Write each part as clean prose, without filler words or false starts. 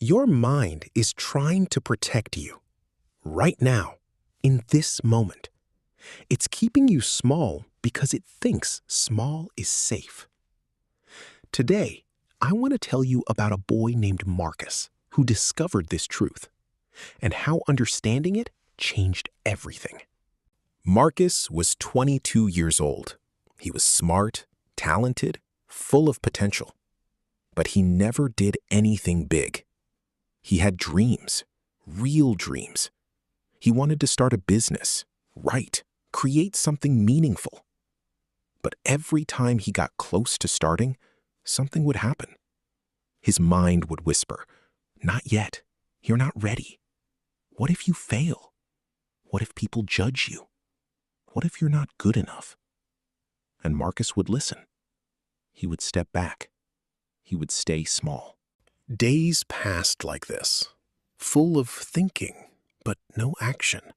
Your mind is trying to protect you right now, in this moment. It's keeping you small because it thinks small is safe. Today, I want to tell you about a boy named Marcus who discovered this truth and how understanding it changed everything. Marcus was 22 years old. He was smart, talented, full of potential. But he never did anything big. He had dreams, real dreams. He wanted to start a business, write, create something meaningful. But every time he got close to starting, something would happen. His mind would whisper, "Not yet. You're not ready. What if you fail? What if people judge you? What if you're not good enough?" And Marcus would listen. He would step back. He would stay small. Days passed like this, full of thinking, but no action.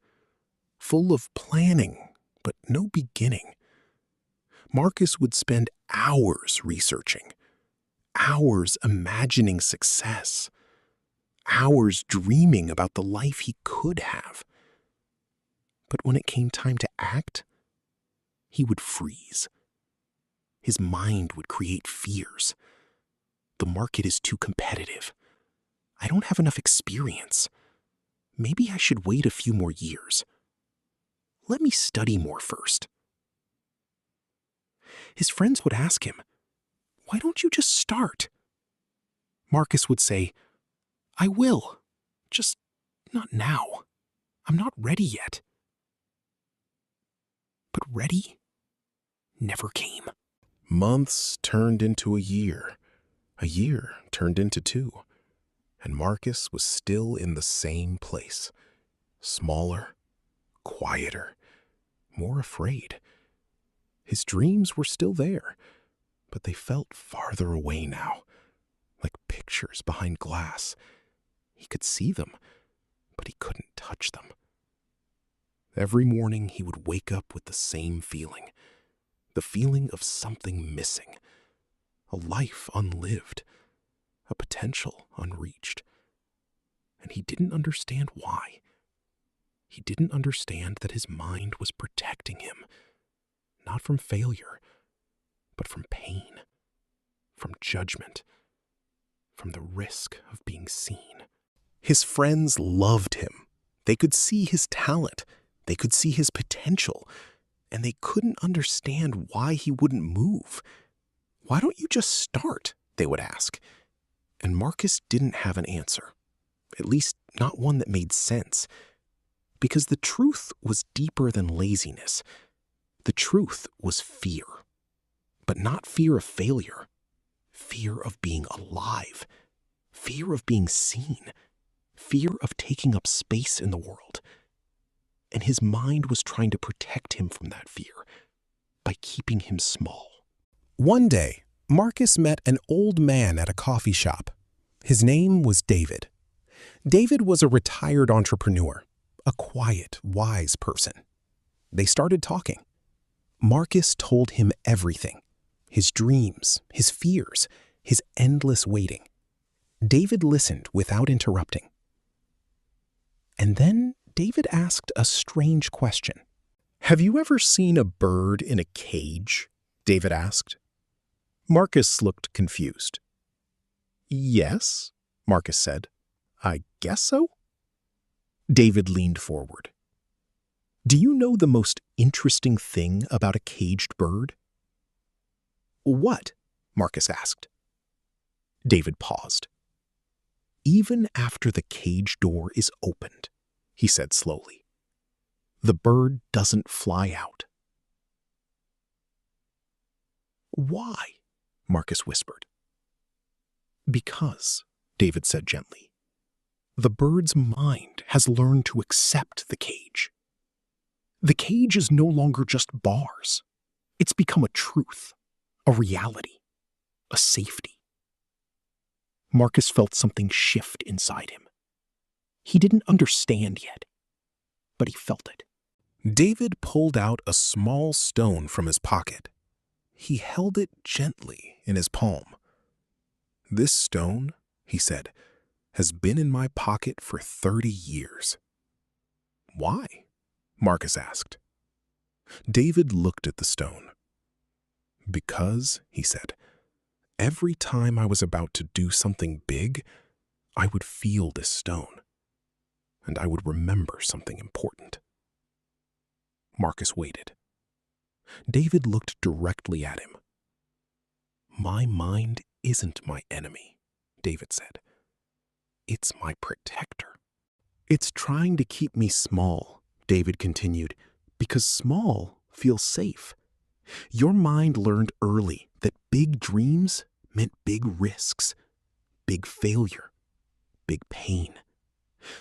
Full of planning, but no beginning. Marcus would spend hours researching, hours imagining success, hours dreaming about the life he could have. But when it came time to act, he would freeze. His mind would create fears. The market is too competitive. I don't have enough experience. Maybe I should wait a few more years. Let me study more first. His friends would ask him, "Why don't you just start?" Marcus would say, "I will, just not now. I'm not ready yet." But ready never came. Months turned into a year turned into 2, and Marcus was still in the same place, smaller, quieter, more afraid. His dreams were still there, but they felt farther away now, like pictures behind glass. He could see them, but he couldn't touch them. Every morning he would wake up with the same feeling, the feeling of something missing, a life unlived, a potential unreached. And he didn't understand why. He didn't understand that his mind was protecting him, not from failure, but from pain, from judgment, from the risk of being seen. His friends loved him. They could see his talent. They could see his potential, and they couldn't understand why he wouldn't move. "Why don't you just start?" they would ask. And Marcus didn't have an answer, at least not one that made sense, because the truth was deeper than laziness. The truth was fear, but not fear of failure, fear of being alive, fear of being seen, fear of taking up space in the world. And his mind was trying to protect him from that fear by keeping him small. One day, Marcus met an old man at a coffee shop. His name was David. David was a retired entrepreneur, a quiet, wise person. They started talking. Marcus told him everything, his dreams, his fears, his endless waiting. David listened without interrupting. And then David asked a strange question. "Have you ever seen a bird in a cage?" David asked. Marcus looked confused. "Yes," Marcus said. "I guess so." David leaned forward. "Do you know the most interesting thing about a caged bird?" "What?" Marcus asked. David paused. "Even after the cage door is opened," he said slowly, "the bird doesn't fly out." "Why?" Marcus whispered. "Because," David said gently, "the bird's mind has learned to accept the cage. The cage is no longer just bars. It's become a truth, a reality, a safety." Marcus felt something shift inside him. He didn't understand yet, but he felt it. David pulled out a small stone from his pocket. He held it gently in his palm. "This stone," he said, has been in my pocket for 30 years. Why? Marcus asked. David looked at the stone. Because, he said, every time I was about to do something big, I would feel this stone, and I would remember something important. Marcus waited. David looked directly at him. My mind isn't my enemy, David said. It's my protector. It's trying to keep me small, David continued, because small feels safe. Your mind learned early that big dreams meant big risks, big failure, big pain.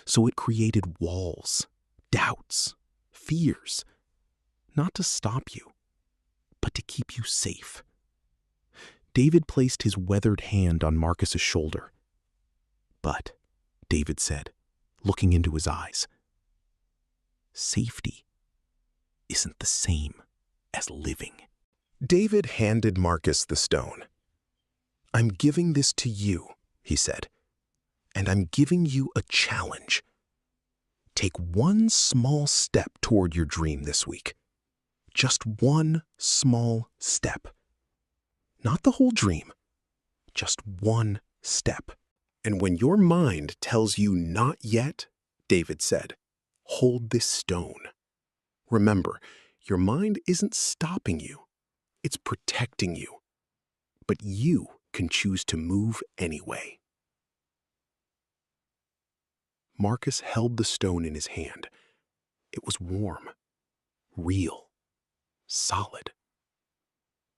So it created walls, doubts, fears, not to stop you, but to keep you safe. David placed his weathered hand on Marcus's shoulder. But, David said, looking into his eyes, safety isn't the same as living. David handed Marcus the stone. I'm giving this to you, he said, and I'm giving you a challenge. Take one small step toward your dream this week. Just one small step. Not the whole dream, just one step. And when your mind tells you not yet, David said, hold this stone. Remember, your mind isn't stopping you, it's protecting you. But you can choose to move anyway. Marcus held the stone in his hand. It was warm, real, solid.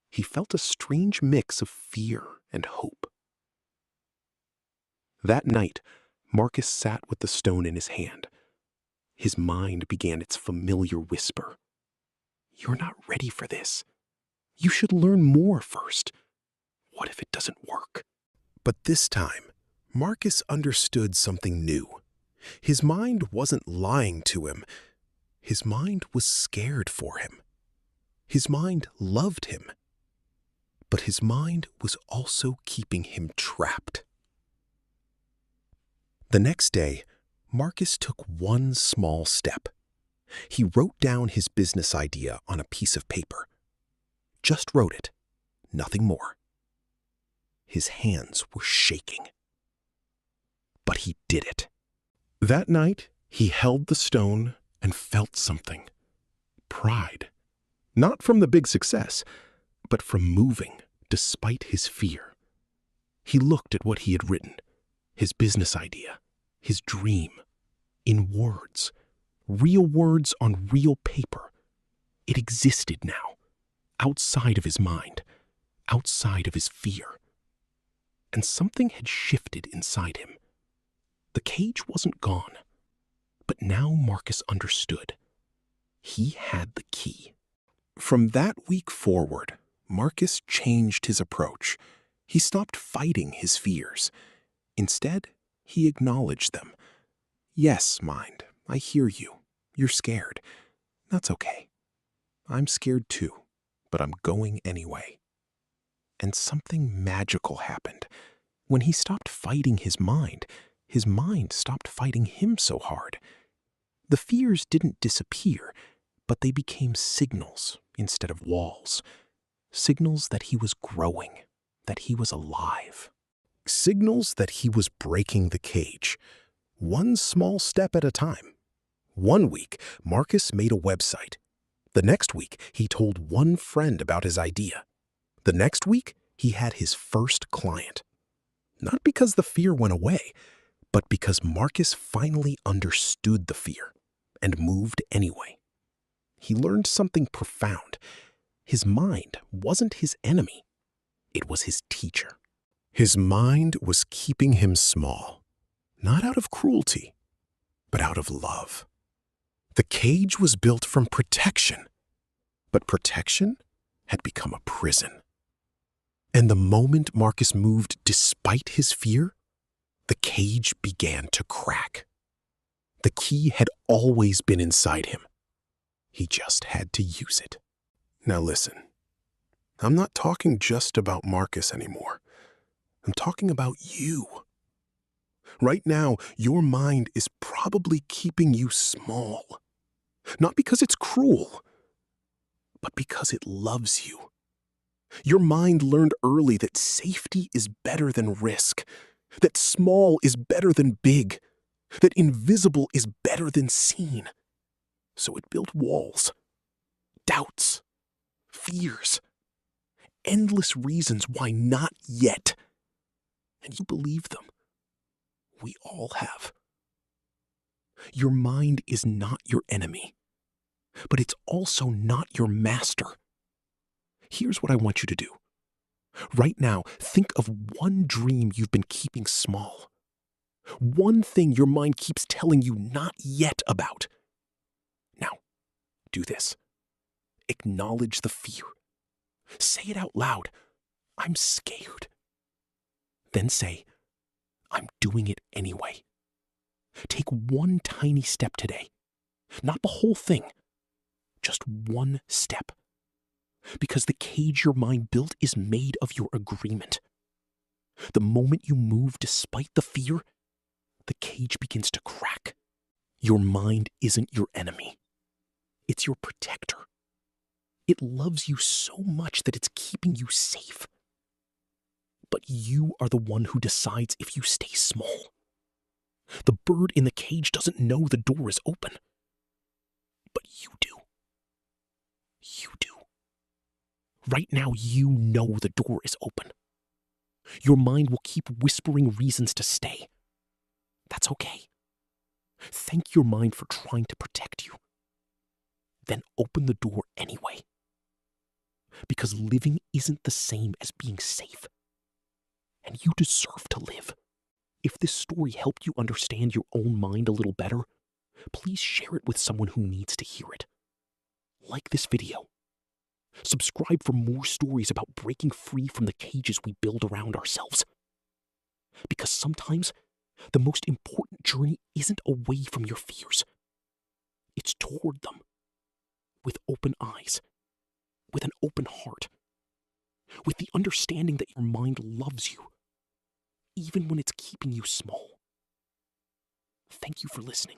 He felt a strange mix of fear and hope. That night, Marcus sat with the stone in his hand. His mind began its familiar whisper. You're not ready for this. You should learn more first. What if it doesn't work? But this time, Marcus understood something new. His mind wasn't lying to him. His mind was scared for him. His mind loved him. But his mind was also keeping him trapped. The next day, Marcus took one small step. He wrote down his business idea on a piece of paper. Just wrote it, nothing more. His hands were shaking. But he did it. That night, he held the stone and felt something. Pride. Not from the big success, but from moving despite his fear. He looked at what he had written, his business idea, his dream, in words, real words on real paper. It existed now, outside of his mind, outside of his fear. And something had shifted inside him. The cage wasn't gone, but now Marcus understood. He had the key. From that week forward, Marcus changed his approach. He stopped fighting his fears. Instead, he acknowledged them. Yes, mind, I hear you. You're scared. That's okay. I'm scared too, but I'm going anyway. And something magical happened. When he stopped fighting his mind stopped fighting him so hard. The fears didn't disappear, but they became signals instead of walls. Signals that he was growing, that he was alive. Signals that he was breaking the cage, one small step at a time. One week, Marcus made a website. The next week, he told one friend about his idea. The next week, he had his first client. Not because the fear went away, but because Marcus finally understood the fear and moved anyway. He learned something profound. His mind wasn't his enemy. It was his teacher. His mind was keeping him small, not out of cruelty, but out of love. The cage was built from protection, but protection had become a prison. And the moment Marcus moved despite his fear, the cage began to crack. The key had always been inside him. He just had to use it. Now listen, I'm not talking just about Marcus anymore. I'm talking about you. Right now, your mind is probably keeping you small. Not because it's cruel, but because it loves you. Your mind learned early that safety is better than risk, that small is better than big, that invisible is better than seen. So it built walls, doubts, fears, endless reasons why not yet. And you believe them. We all have. Your mind is not your enemy, but it's also not your master. Here's what I want you to do. Right now, think of one dream you've been keeping small. One thing your mind keeps telling you not yet about. Now, do this. Acknowledge the fear. Say it out loud. I'm scared. Then say, I'm doing it anyway. Take one tiny step today. Not the whole thing. Just one step. Because the cage your mind built is made of your agreement. The moment you move despite the fear, the cage begins to crack. Your mind isn't your enemy. It's your protector. It loves you so much that it's keeping you safe. But you are the one who decides if you stay small. The bird in the cage doesn't know the door is open. But you do. You do. Right now, you know the door is open. Your mind will keep whispering reasons to stay. That's okay. Thank your mind for trying to protect you. Then open the door anyway. Because living isn't the same as being safe. And you deserve to live. If this story helped you understand your own mind a little better, please share it with someone who needs to hear it. Like this video. Subscribe for more stories about breaking free from the cages we build around ourselves. Because sometimes, the most important journey isn't away from your fears. It's toward them. With open eyes. With an open heart. With the understanding that your mind loves you. Even when it's keeping you small. Thank you for listening.